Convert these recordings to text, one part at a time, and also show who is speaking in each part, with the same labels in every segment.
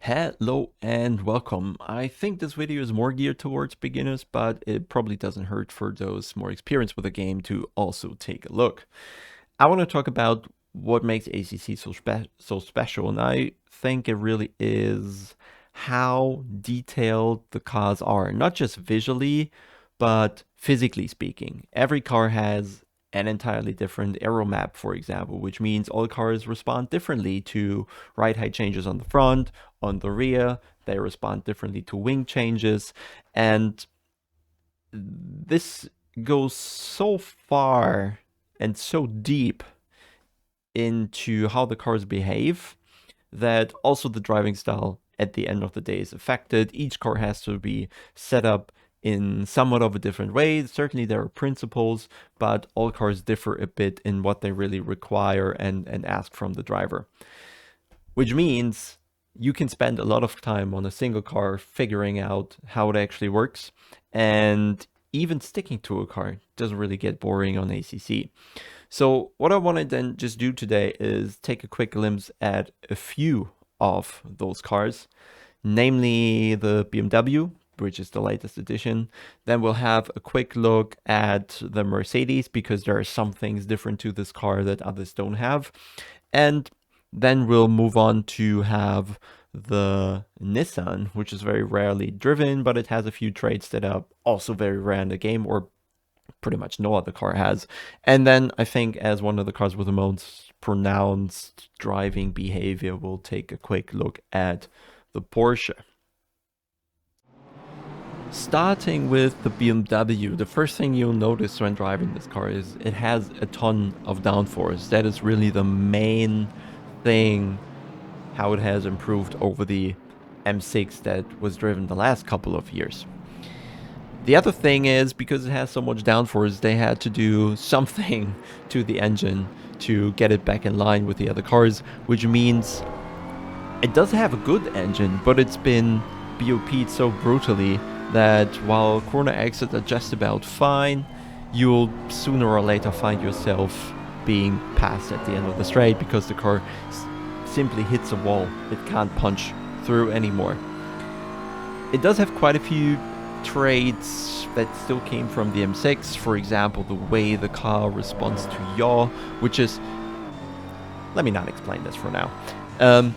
Speaker 1: Hello and welcome. I think this video is more geared towards beginners, but it probably doesn't hurt for those more experienced with the game to also take a look. I want to talk about what makes ACC so special, and I think it really is how detailed the cars are, not just visually, but physically speaking. Every car has an entirely different aero map, for example, which means all cars respond differently to ride height changes on the front, on the rear. They respond differently to wing changes, and this goes so far and so deep into how the cars behave that also the driving style at the end of the day is affected. Each car has to be set up in somewhat of a different way. Certainly there are principles, but all cars differ a bit in what they really require and ask from the driver. Which means you can spend a lot of time on a single car figuring out how it actually works, and even sticking to a car doesn't really get boring on ACC. So what I want to then just do today is take a quick glimpse at a few of those cars, namely the BMW, which is the latest edition. Then we'll have a quick look at the Mercedes, because there are some things different to this car that others don't have. And then we'll move on to have the Nissan, which is very rarely driven, but it has a few traits that are also very rare in the game, or pretty much no other car has. And then I think as one of the cars with the most pronounced driving behavior, we'll take a quick look at the Porsche. Starting with the BMW, the first thing you'll notice when driving this car is it has a ton of downforce. That is really the main thing, how it has improved over the M6 that was driven the last couple of years. The other thing is, because it has so much downforce, they had to do something to the engine to get it back in line with the other cars, which means it does have a good engine, but it's been BOP'd so brutally that while corner exits are just about fine, you'll sooner or later find yourself being passed at the end of the straight because the car simply hits a wall. It can't punch through anymore. It does have quite a few traits that still came from the M6. For example, the way the car responds to yaw, which is... let me not explain this for now.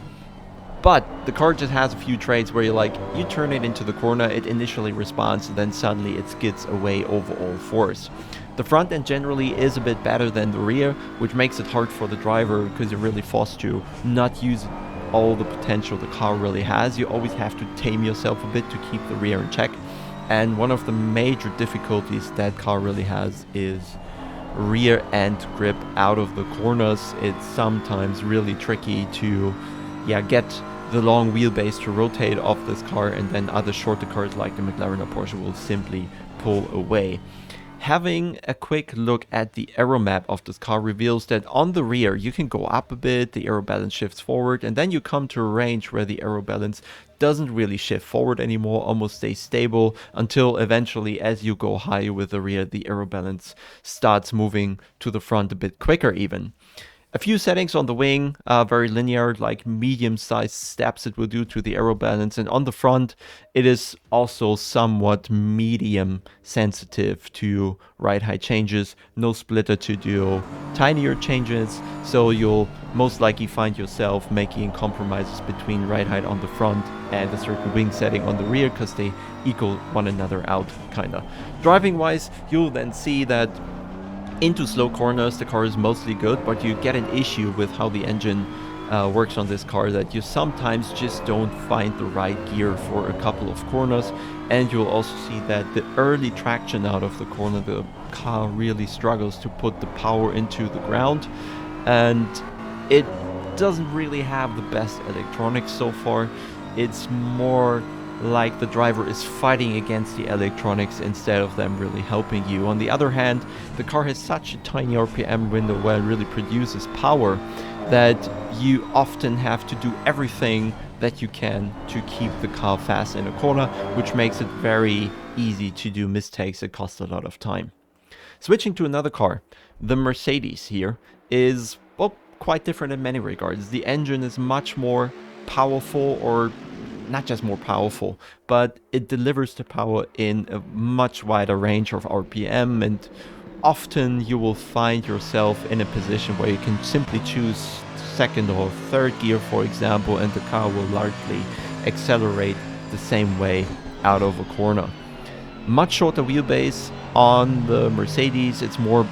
Speaker 1: But the car just has a few traits where you turn it into the corner, it initially responds, and then suddenly it skids away over all fours. The front end generally is a bit better than the rear, which makes it hard for the driver because you're really forced to not use all the potential the car really has. You always have to tame yourself a bit to keep the rear in check. And one of the major difficulties that car really has is rear end grip out of the corners. It's sometimes really tricky to get the long wheelbase to rotate off this car, and then other shorter cars like the McLaren or Porsche will simply pull away. Having a quick look at the aero map of this car reveals that on the rear you can go up a bit, the aero balance shifts forward, and then you come to a range where the aero balance doesn't really shift forward anymore, almost stays stable, until eventually as you go higher with the rear, the aero balance starts moving to the front a bit quicker even. A few settings on the wing are very linear, like medium-sized steps it will do to the aero balance, and on the front it is also somewhat medium sensitive to ride height changes. No splitter to do tinier changes, so you'll most likely find yourself making compromises between ride height on the front and a certain wing setting on the rear, because they equal one another out, kinda. Driving wise, you'll then see that into slow corners the car is mostly good, but you get an issue with how the engine works on this car, that you sometimes just don't find the right gear for a couple of corners. And you'll also see that the early traction out of the corner, the car really struggles to put the power into the ground, and it doesn't really have the best electronics so far. It's more like the driver is fighting against the electronics instead of them really helping you. On the other hand, the car has such a tiny RPM window where it really produces power that you often have to do everything that you can to keep the car fast in a corner, which makes it very easy to do mistakes that cost a lot of time. Switching to another car, the Mercedes here is, well, quite different in many regards. The engine is much more powerful, or not just more powerful, but it delivers the power in a much wider range of RPM, and often you will find yourself in a position where you can simply choose second or third gear, for example, and the car will largely accelerate the same way out of a corner. Much shorter wheelbase on the Mercedes. It's more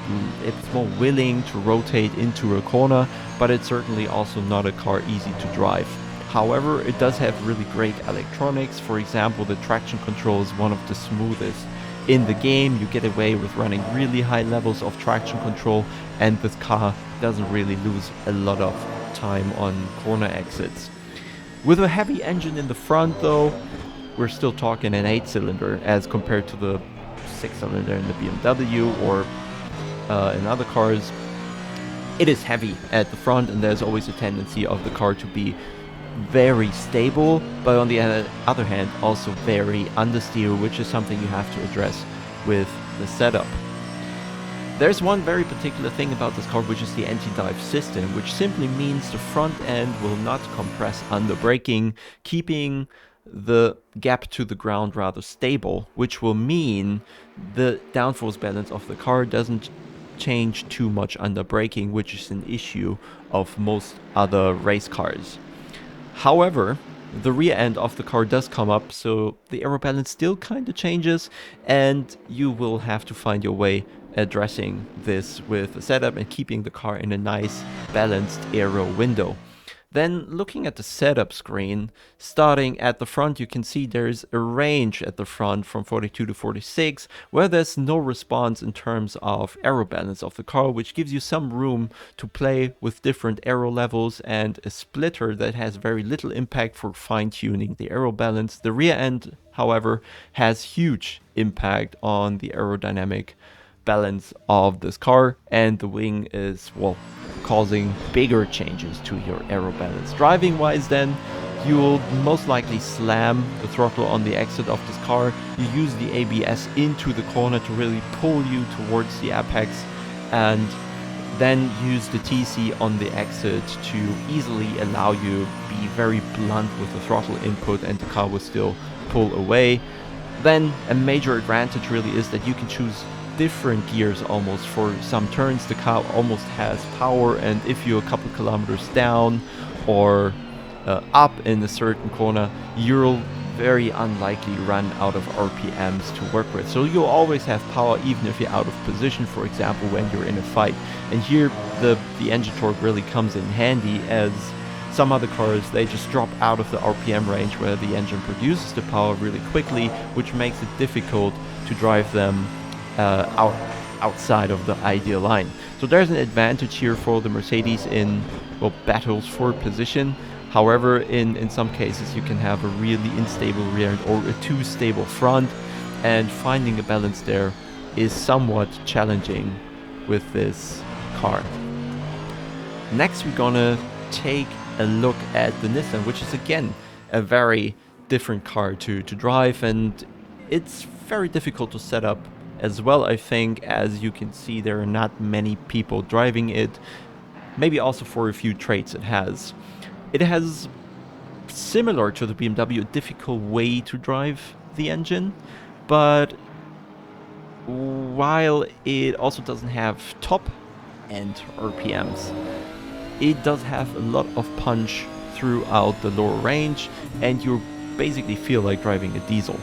Speaker 1: willing to rotate into a corner, but it's certainly also not a car easy to drive. However, it does have really great electronics. For example, the traction control is one of the smoothest in the game. You get away with running really high levels of traction control, and this car doesn't really lose a lot of time on corner exits. With a heavy engine in the front though, we're still talking an 8-cylinder as compared to the 6-cylinder in the BMW or in other cars. It is heavy at the front, and there's always a tendency of the car to be very stable, but on the other hand also very understeer, which is something you have to address with the setup. There's one very particular thing about this car, which is the anti-dive system, which simply means the front end will not compress under braking, keeping the gap to the ground rather stable, which will mean the downforce balance of the car doesn't change too much under braking, which is an issue of most other race cars. However, the rear end of the car does come up, so the aero balance still kind of changes, and you will have to find your way addressing this with a setup and keeping the car in a nice balanced aero window. Then looking at the setup screen, starting at the front, you can see there's a range at the front from 42 to 46, where there's no response in terms of aero balance of the car, which gives you some room to play with different aero levels, and a splitter that has very little impact for fine-tuning the aero balance. The rear end, however, has huge impact on the aerodynamic balance of this car, and the wing is, well, causing bigger changes to your aero balance. Driving wise then, you'll most likely slam the throttle on the exit of this car. You use the ABS into the corner to really pull you towards the apex, and then use the TC on the exit to easily allow you be very blunt with the throttle input, and the car will still pull away. Then a major advantage really is that you can choose different gears almost for some turns. The car almost has power, and if you're a couple kilometers down or up in a certain corner, you'll very unlikely run out of RPMs to work with. So you'll always have power even if you're out of position, for example, when you're in a fight. And here the engine torque really comes in handy, as some other cars, they just drop out of the RPM range where the engine produces the power really quickly, which makes it difficult to drive them outside of the ideal line. So there's an advantage here for the Mercedes in, well, battles for position. However, in some cases you can have a really unstable rear end or a too stable front, and finding a balance there is somewhat challenging with this car. Next we're gonna take a look at the Nissan, which is again a very different car to drive, and it's very difficult to set up as well. I think, as you can see, there are not many people driving it, maybe also for a few traits it has. It has, similar to the BMW, a difficult way to drive the engine, but while it also doesn't have top end RPMs, it does have a lot of punch throughout the lower range, and you basically feel like driving a diesel.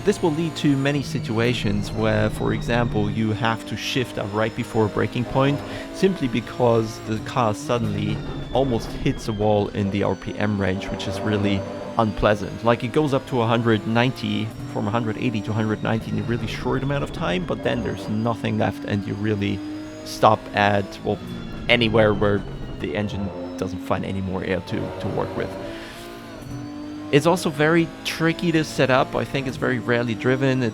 Speaker 1: This will lead to many situations where, for example, you have to shift up right before a braking point, simply because the car suddenly almost hits a wall in the RPM range, which is really unpleasant. Like, it goes up to 190, from 180 to 190 in a really short amount of time, but then there's nothing left, and you really stop at, well, anywhere where the engine doesn't find any more air to work with. It's also very tricky to set up. I think it's very rarely driven. It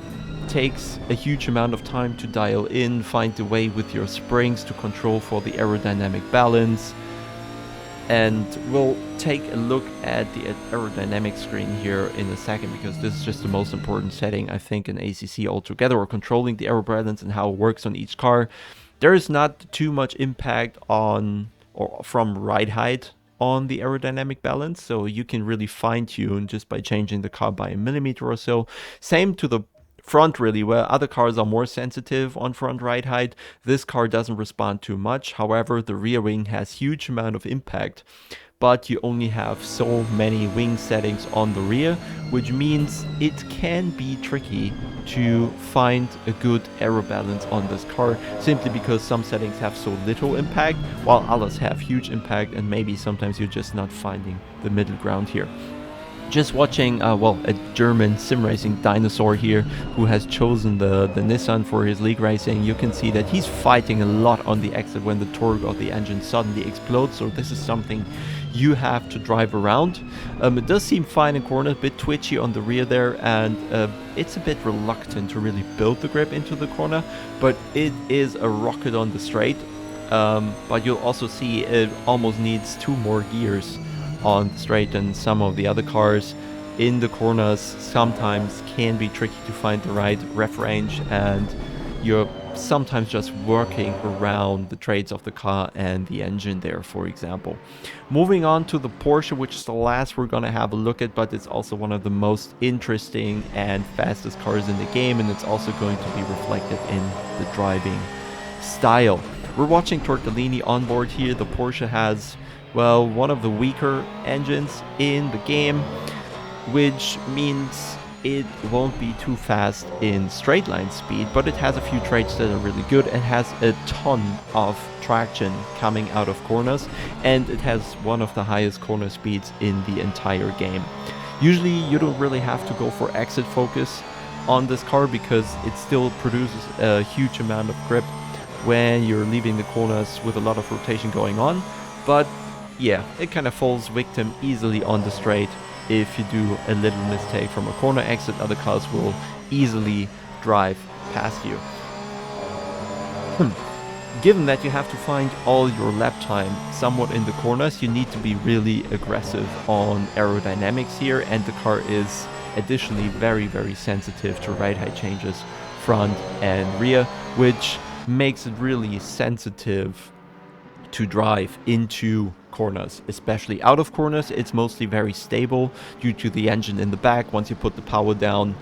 Speaker 1: takes a huge amount of time to dial in, find the way with your springs to control for the aerodynamic balance. And we'll take a look at the aerodynamic screen here in a second, because this is just the most important setting, I think, in ACC altogether, or controlling the aero balance and how it works on each car. There is not too much impact on or from ride height on the aerodynamic balance, so you can really fine tune just by changing the car by a millimeter or so. Same to the front, really, where other cars are more sensitive on front ride height. This car doesn't respond too much. However, the rear wing has huge amount of impact, but you only have so many wing settings on the rear, which means it can be tricky to find a good aero balance on this car, simply because some settings have so little impact while others have huge impact, and maybe sometimes you're just not finding the middle ground here. Just watching, well, a German sim racing dinosaur here who has chosen the Nissan for his league racing. You can see that he's fighting a lot on the exit when the torque of the engine suddenly explodes. So this is something you have to drive around. It does seem fine in corners, a bit twitchy on the rear there, and it's a bit reluctant to really build the grip into the corner, but it is a rocket on the straight. But you'll also see it almost needs 2 more gears on the straight than some of the other cars. In the corners sometimes can be tricky to find the right ref range, and you're sometimes just working around the traits of the car and the engine there, for example. Moving on to the Porsche, which is the last we're gonna have a look at, but it's also one of the most interesting and fastest cars in the game, and it's also going to be reflected in the driving style. We're watching Tortellini on board here. The Porsche has, well, one of the weaker engines in the game, which means it won't be too fast in straight line speed, but it has a few traits that are really good. It has a ton of traction coming out of corners, and it has one of the highest corner speeds in the entire game. Usually you don't really have to go for exit focus on this car because it still produces a huge amount of grip when you're leaving the corners with a lot of rotation going on, but yeah, it kind of falls victim easily on the straight. If you do a little mistake from a corner exit, other cars will easily drive past you. Given that you have to find all your lap time somewhat in the corners, you need to be really aggressive on aerodynamics here, and the car is additionally very, very sensitive to ride height changes front and rear, which makes it really sensitive to drive into corners, especially out of corners. It's mostly very stable due to the engine in the back. Once you put the power down,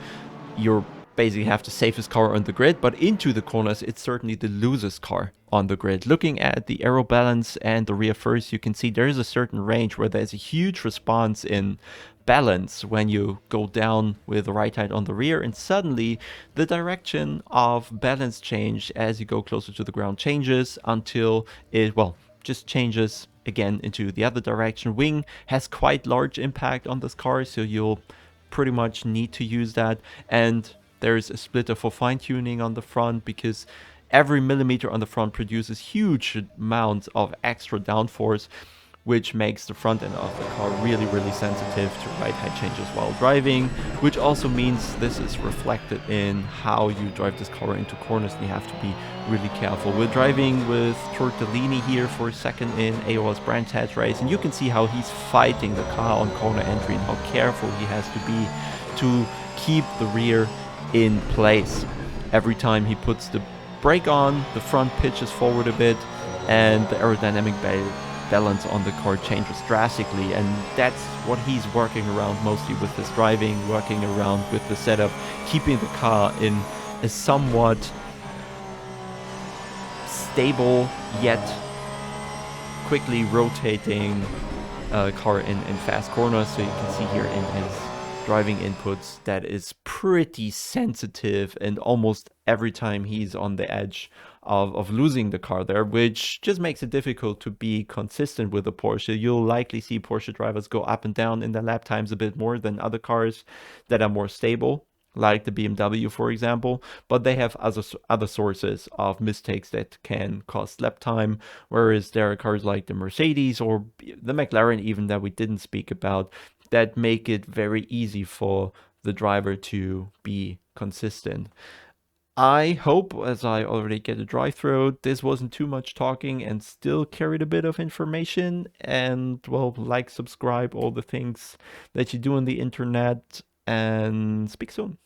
Speaker 1: you're basically have the safest car on the grid, but into the corners, it's certainly the loosest car on the grid. Looking at the aero balance and the rear first, you can see there is a certain range where there's a huge response in balance when you go down with the right height on the rear, and suddenly the direction of balance change as you go closer to the ground changes until it, well, just changes again into the other direction. Wing has quite large impact on this car, so you'll pretty much need to use that. And there's a splitter for fine-tuning on the front, because every millimeter on the front produces huge amounts of extra downforce, which makes the front end of the car really, really sensitive to ride height changes while driving, which also means this is reflected in how you drive this car into corners, and you have to be really careful. We're driving with Tortellini here for a second in AOS Brands Hatch race, and you can see how he's fighting the car on corner entry and how careful he has to be to keep the rear in place. Every time he puts the brake on, the front pitches forward a bit, and the aerodynamic balance on the car changes drastically, and that's what he's working around mostly with his driving, working around with the setup, keeping the car in a somewhat stable yet quickly rotating car in fast corners. So you can see here in his driving inputs that is pretty sensitive, and almost every time he's on the edge of losing the car there, which just makes it difficult to be consistent with the Porsche. You'll likely see Porsche drivers go up and down in their lap times a bit more than other cars that are more stable, like the BMW, for example, but they have other sources of mistakes that can cost lap time, whereas there are cars like the Mercedes or the McLaren even that we didn't speak about that make it very easy for the driver to be consistent. I hope, as I already get a dry throat, this wasn't too much talking and still carried a bit of information. And, well, like, subscribe, all the things that you do on the internet, and speak soon.